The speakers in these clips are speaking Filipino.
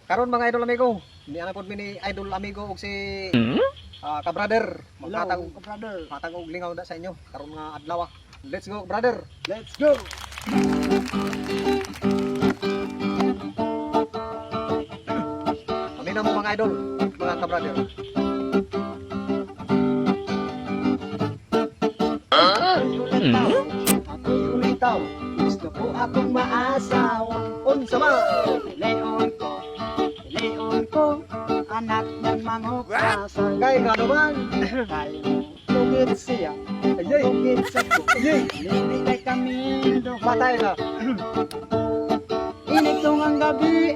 Karon mga idol amigo, ni ana pod mini idol amigo og si ka-brother. Maghatag Hello, brother. matag og lingaw da sa inyo karon nga adlaw. Let's go, brother. Let's go. Kami na mo mga idol, mga ka-brother. Ako'y ulitaw. Gusto ko akong maasawa. Unsa man? Leon ko, anak ng mangukasal. Kay nga naman. Tayo, tugit siya, Ayay. tugit sa ko. Ayay. Lilitay kami doon. Patay na. Initong ang gabi,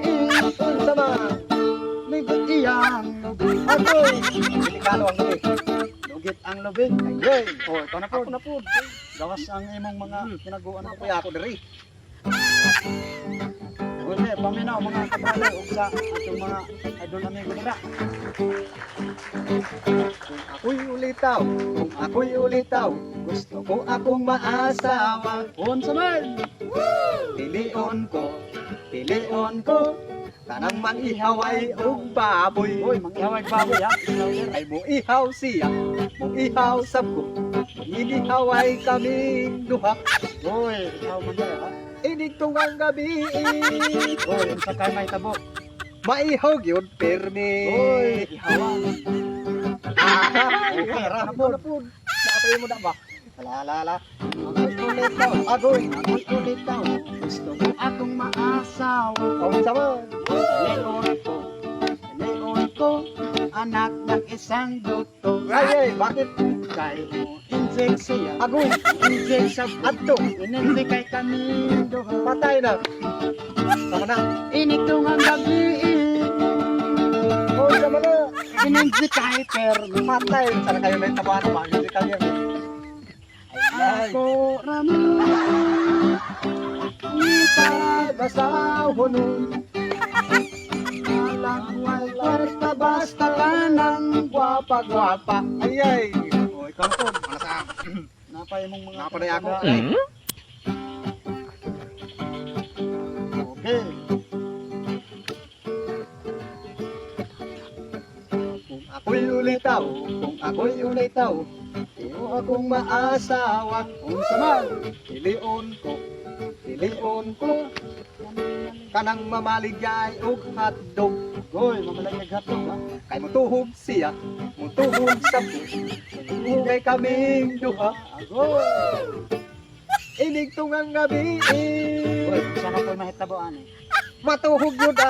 Unsa man? ligot iyang lubig. Agoy. Delikado ang gabi. Lugit ang lubig. Ayay. Oh, ikaw na po. Ako na po. Gawas ang imong mga kinaguan Ano ko. kuya ako diri? Wala, paminaw mga kabrale ug sa atong mga idol amigo nila. Ako'y ulitaw, kung ako'y ulitaw, gusto ko akong maasawa. Unsa man? Pilion ko, tanang mangihaway og baboy. Uy, mangyawag baboy ha. Ay mo ihaw siya, mo ihaw sabko, inihaway kaming duha. Uy, ikaw man dai ha. Inigtong ang gabi, Uy, unsa kay may tabo? maihaw gyud permi. Uy, ihawan. Ay, Pera na na po. Napay mo na ba? Lala. Ako'y ulitaw. Agoy. Ako'y ulitaw. Gusto ko akong maasawa. Unsa man? Leon ko, anak ng isang doktor. Ay, bakit? Kay mo, inject siya. Agoy. Inject sa Adto. Inindi kay kami duha. Patay na. Sama na. Initong ang gabi. Oh, sama na. Inindi kay permi. Patay. Sana kayo may tabahan ba? Hindi kaya. Ay. Ako raman. Ipag-asahon nun. Alagwal kwarta basta ka ng Gwapa-gwapa. Ay. O, ikaw po. Para sa Napay mong mga napanay ako. kabataan. Okay. Kung ako'y ulitaw, iyo akong maasawa. Unsa man? Pilion ko, kanang mamaligay og hotdog. Goy, mamalay naghatog ha. Kay mutuhog siya, mutuhog sa Ugay kaming duha. Goy. Inigtong ang gabi. Goy, sana po mahitaboan eh. Matuhog yun